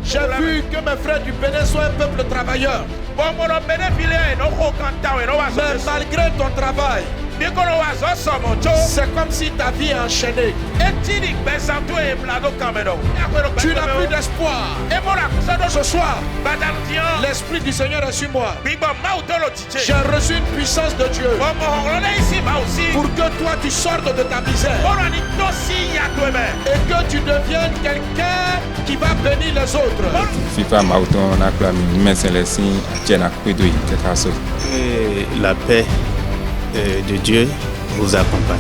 J'ai vu que mes frères du Bénin sont un peuple travailleur. Mais malgré ton travail, c'est comme si ta vie est enchaînée. Tu n'as plus d'espoir. Ce soir, l'Esprit du Seigneur est sur moi. J'ai reçu une puissance de Dieu pour que toi tu sortes de ta misère et que tu deviennes quelqu'un qui va bénir les autres. Et la paix de Dieu vous accompagne.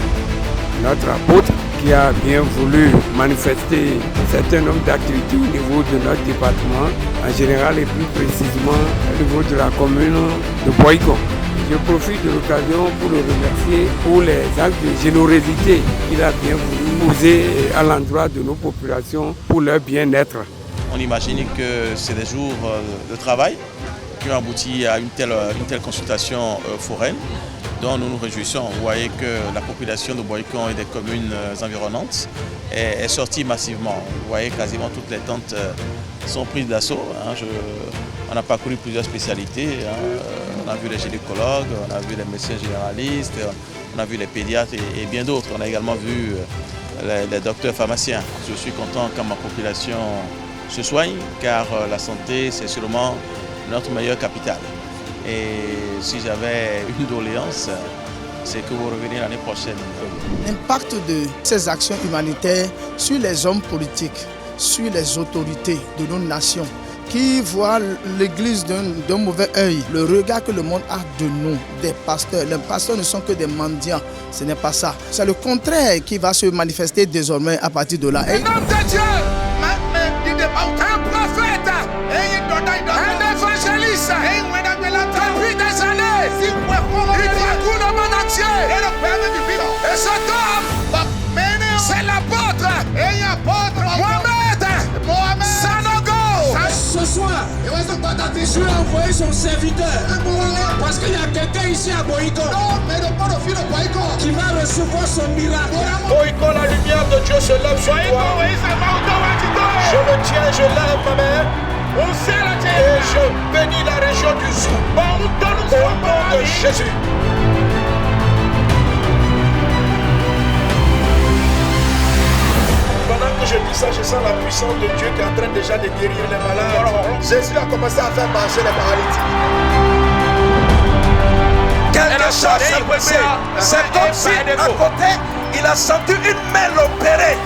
Notre apôtre qui a bien voulu manifester un certain nombre d'activités au niveau de notre département, en général et plus précisément au niveau de la commune de Boycon. Je profite de l'occasion pour le remercier pour les actes de générosité qu'il a bien voulu poser à l'endroit de nos populations pour leur bien-être. On imagine que c'est des jours de travail qui ont abouti à une telle consultation foraine dont nous nous réjouissons. Vous voyez que la population de Boycon et des communes environnantes est sortie massivement. Vous voyez quasiment toutes les tentes sont prises d'assaut. On a parcouru plusieurs spécialités. On a vu les gynécologues, on a vu les médecins généralistes, on a vu les pédiatres et bien d'autres. On a également vu les docteurs pharmaciens. Je suis content que ma population se soigne car la santé c'est sûrement notre meilleur capital. Et si j'avais une doléance, c'est que vous reveniez l'année prochaine. L'impact de ces actions humanitaires sur les hommes politiques, sur les autorités de nos nations, qui voient l'Église d'un mauvais œil, le regard que le monde a de nous, des pasteurs. Les pasteurs ne sont que des mendiants, ce n'est pas ça. C'est le contraire qui va se manifester désormais à partir de là. Un homme de Dieu, un prophète, un évangéliste, depuis des années, il parcourt le monde entier. Et cet homme, c'est l'apôtre Mohamed Sanogo. Ce soir, Dieu a envoyé son serviteur parce qu'il y a quelqu'un ici à Boycon qui va recevoir son miracle. Boycon, la lumière de Dieu se lève sur toi. Je me tiens, je lève ma main et je bénis la région du Zou au nom de Jésus. Pendant que je dis ça, je sens la puissance de Dieu qui est en train déjà de guérir les malades. Jésus a commencé à faire marcher les paralytiques. Quelque chose s'est passé. C'est comme si à côté, il a senti une main l'opérer.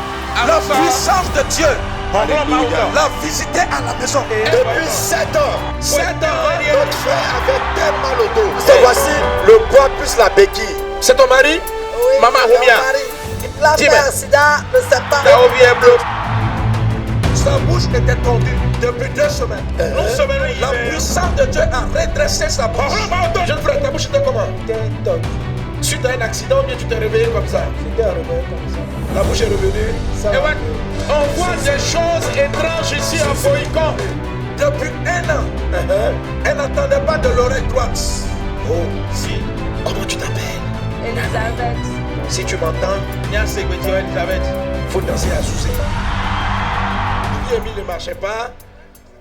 La puissance de Dieu l'a visité à la maison. Depuis 7 ans, notre frère avait tellement le dos. Et voici le bois plus la béquille. C'est ton mari? Oui, Maman Roumia. Sa bouche était tendue depuis 2 semaines. La puissance de Dieu a redressé sa bouche. Jeune frère, ta bouche était comment? Suite à un accident ou bien tu t'es réveillé comme ça? La bouche est revenue. On voit des choses étranges ici à Boycon. Depuis 1 an, elle n'attendait pas de l'oreille droite. Oh, si. Comment tu t'appelles? Elisabeth. Si tu m'entends, faut danser à Zouzé. Douvier Emile ne marchait pas.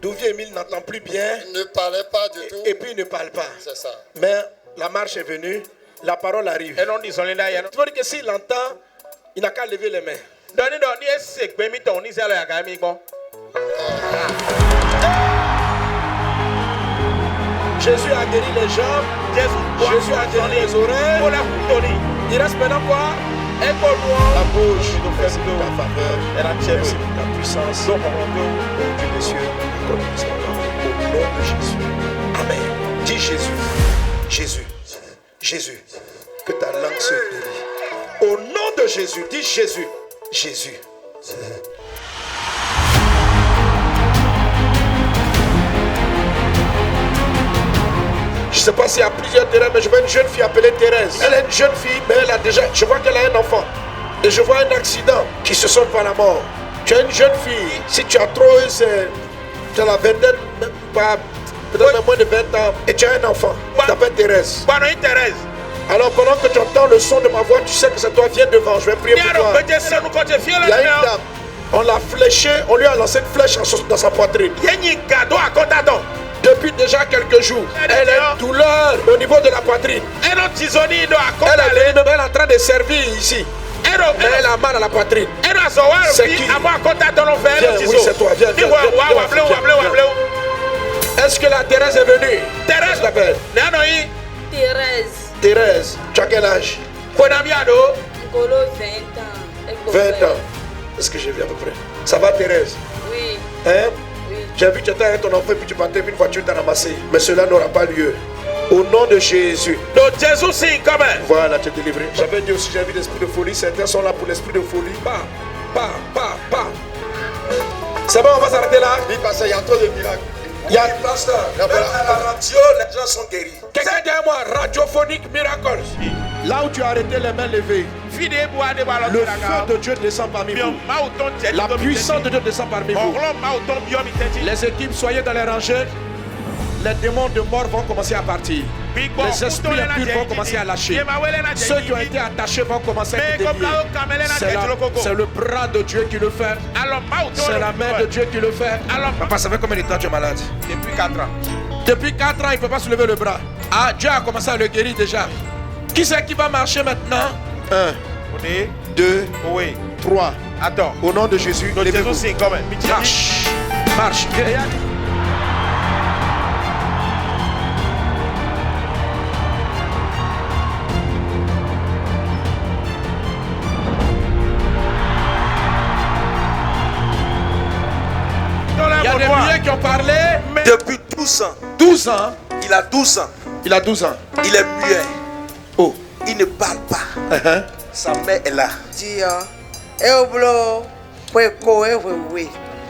Douvier Emile n'entend plus bien. Il ne parlait pas du tout. Et puis il ne parle pas. C'est ça. Mais la marche est venue, la parole arrive. Tu veux dire que s'il entend, il n'a qu'à lever les mains. Jésus a guéri les jambes, Jésus a guéri les oreilles. Il reste maintenant quoi? La bouche. Merci pour ta faveur. Merci pour ta puissance. Au nom du Monsieur, au nom de Jésus. Amen. Dis Jésus. Jésus. Jésus. Que ta langue se guérit. Au nom de Jésus. Dis Jésus. Jésus. Je ne sais pas s'il y a plusieurs terrains, mais je vois une jeune fille appelée Thérèse. Elle est une jeune fille, mais elle a déjà, je vois qu'elle a un enfant. Et je vois un accident qui se sonne par la mort. Tu es une jeune fille, si tu as trop eu, tu as la vingtaine, peut-être moins de 20 ans, et tu as un enfant. Tu t'appelles Thérèse. Alors pendant que tu entends le son de ma voix, tu sais que c'est toi, viens devant, je vais prier pour toi. Il y a une dame On l'a fléché, on lui a lancé une flèche dans sa poitrine. Depuis déjà quelques jours, elle a une douleur au niveau de la poitrine. Elle est en train de servir ici. Mais elle a mal à la poitrine. C'est qui? Viens, oui, c'est toi. Viens. Est-ce que la Thérèse est venue? Thérèse l'appelle. Thérèse, tu as quel âge? 20 ans. 20 ans. Est-ce que j'ai vu à peu près? Ça va, Thérèse? Oui. Hein? Oui. J'ai vu que tu étais avec ton enfant et puis tu partais, puis une voiture t'a ramassé. Mais cela n'aura pas lieu. Au nom de Jésus. Donc Jésus signe quand même. Voilà, tu es délivré. J'avais dit aussi, j'ai vu l'esprit de folie. Certains sont là pour l'esprit de folie. C'est bon, on va s'arrêter là. Oui, parce qu'il y a trop de miracles. Il y a un pasteur. Même à la radio, les gens sont guéris. Quelqu'un dit moi, radiophonique miracle. Là où tu as arrêté les mains levées, le feu de Dieu descend parmi vous. La puissance de Dieu descend parmi vous. Les équipes, soyez dans les rangées. Les démons de mort vont commencer à partir. Les esprits impurs vont commencer à lâcher. Ceux qui ont été attachés vont commencer à être déliés. C'est le bras de Dieu qui le fait. C'est la main de Dieu qui le fait. Papa, ça fait combien de temps tu es malade? Depuis 4 ans. Depuis 4 ans, il ne peut pas soulever le bras. Ah, Dieu a commencé à le guérir déjà. Qui c'est qui va marcher maintenant? 1, 2, 3. Attends. Au nom de Jésus, levez-vous. Marche. Marche. Il y a des milliers qui ont parlé. Depuis 12 ans. 12 ans. Il a 12 ans. Il a 12 ans. Il est muet. Oh. Il ne parle pas. Sa mère est là.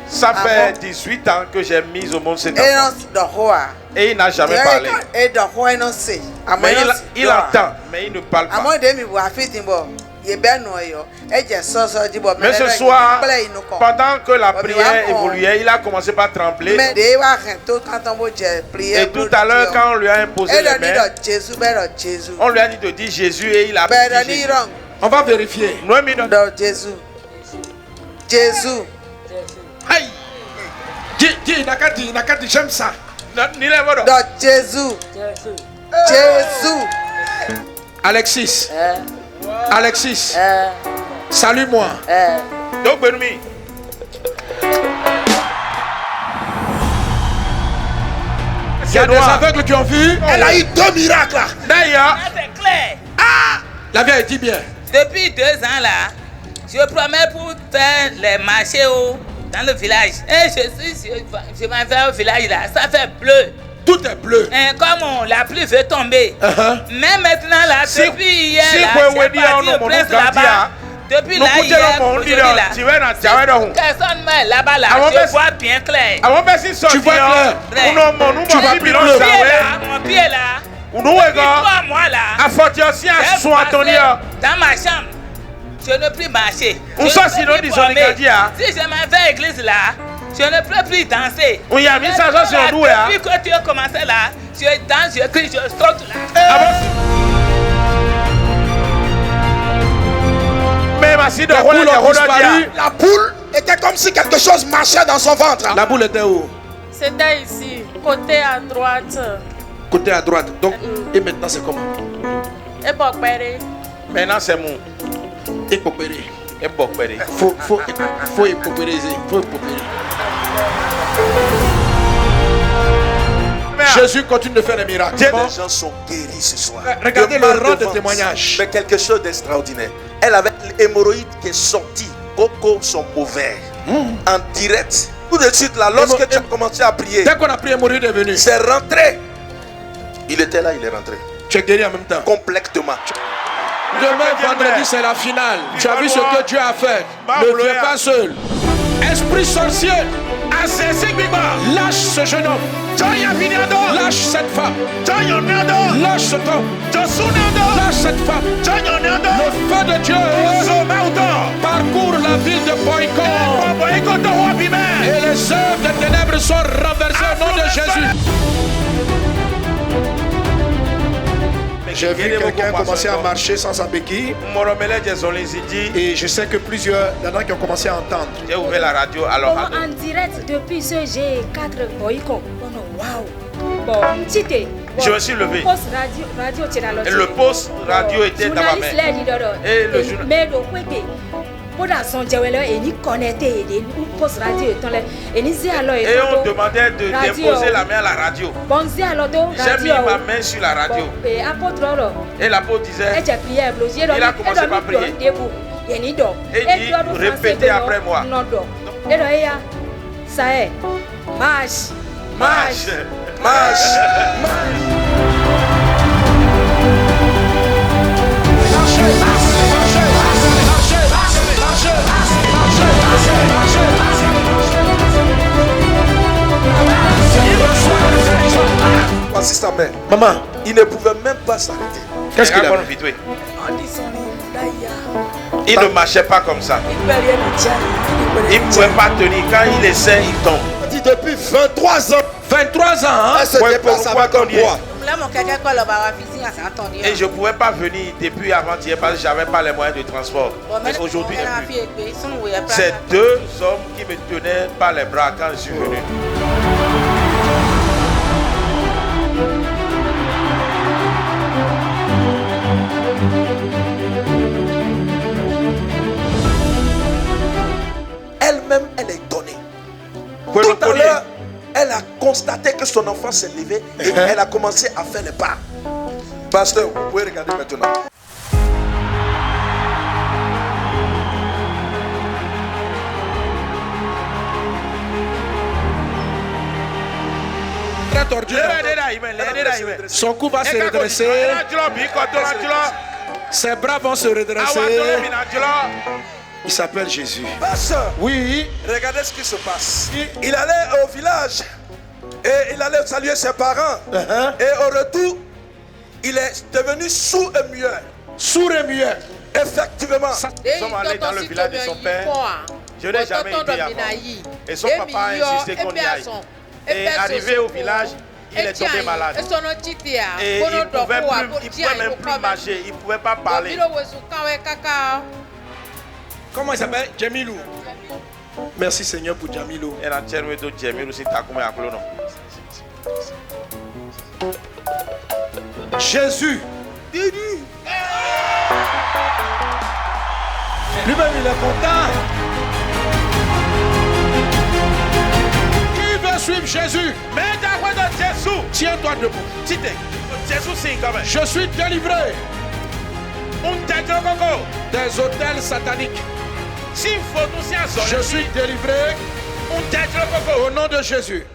Ça fait 18 ans que j'ai mis au monde cet enfant. Et il n'a jamais parlé. Mais il entend, mais il ne parle pas. Mais ce soir, pendant que la prière évoluait, il a commencé par trembler. Et tout à l'heure, quand on lui a imposé les mains, on lui a dit de dire Jésus et il a dit Jésus. On va vérifier. Jésus. Aïe. Dis, Nakati, j'aime ça. Jésus. Alexis. Alexis. Salue-moi. Donc, Benoît. Il y a des aveugles qui ont vu. Elle a eu 2 miracles là. D'ailleurs. C'est clair. La vieille dit bien. Depuis 2 ans là, je promets pour faire les marchés dans le village. Et je m'en vais au village là, ça fait bleu. Tout est bleu. Et comme la pluie veut tomber. Mais maintenant là, depuis hier là, j'ai parti au prince là-bas. Depuis là, hier, aujourd'hui là, personne ne là-bas là, je vois bien clair. Tu vois clair. Tu vois plus bleu. Mon pied là. Depuis 3 mois là, dans ma chambre, je ne peux plus marcher. Si je m'en vais à l'église là, je ne peux plus danser. Depuis que tu as commencé là, je danse, je crie, je saute là. La boule était comme si quelque chose marchait dans son ventre. La boule était où? C'était ici, côté à droite. Côté à droite. Donc, et maintenant c'est comment? Et Bokbere. Maintenant c'est mon. Épopéré. Épopéré. Faut épopériser. Jésus continue de faire des miracles. Les gens sont guéris ce soir. Regardez le rang de témoignage. Mais quelque chose d'extraordinaire. Elle avait l'hémorroïde qui est sortie. Coco sont mauvais. En direct. Tout de suite là, lorsque tu as commencé à prier. Dès qu'on a prié, l'hémorroïde est venu. C'est rentré. Il était là, il est rentré. Tu es guéri en même temps. Complètement. Demain, vendredi, c'est la finale. Tu as vu ce que Dieu a fait. Ne viens pas seul. Esprit sorcier, lâche ce jeune homme. Lâche cette femme. Lâche cet homme. Lâche cette femme. Le feu de Dieu parcourt la ville de Boycott. Et les œuvres des ténèbres sont renversées au nom de Jésus. J'ai vu quelqu'un commencer à marcher sans sa béquille. Et je sais que plusieurs d'entre qui ont commencé à entendre. J'ai ouvert la radio alors. En direct depuis ce G4 Boycon. Wow. Bon, je me suis levé. Radio, et le poste radio était dans ma main. Et le journaliste. Et on demandait d'imposer la main à la radio. J'ai mis ma main sur la radio. Et l'apôtre disait, il a commencé par prier. Et il dit, répétez après moi. Ça est, marche. Marche. Marche. Voici sa mère. Maman, il ne pouvait même pas s'arrêter. Qu'est-ce qu'il a fait? Il ne marchait pas comme ça. Il ne pouvait pas tenir. Quand il essaie, il tombe. Depuis 23 ans. 23 ans, hein? Elle se déplace avec un poids. Et je ne pouvais pas venir depuis avant-hier parce que je n'avais pas les moyens de transport. Mais aujourd'hui, c'est 2 hommes qui me tenaient par les bras quand je suis venu. Elle-même, elle est donnée. Tout à l'heure, elle a constaté que son enfant s'est levé et elle a commencé à faire les pas. Pasteur, vous pouvez regarder maintenant. Très tordu. Son cou va se redresser. Ses bras vont se redresser. Il s'appelle Jésus. Pasteur, oui. Regardez ce qui se passe. Il allait au village et il allait saluer ses parents. Et au retour, il est devenu sourd et muet. Sourd et muet. Effectivement. Nous sommes allés dans le village de son père. Je n'ai jamais été avant. Et son papa a insisté qu'on y aille. Et arrivé au village, il est tombé malade. Et il ne pouvait même plus marcher. Il ne pouvait pas parler. Comment il s'appelle? Jamilou. Merci Seigneur pour Jamilou. Jésus. Lui-même il est content. Qui veut suivre Jésus? Tiens-toi debout. Je suis délivré des hôtels sataniques. Je suis délivré au nom de Jésus.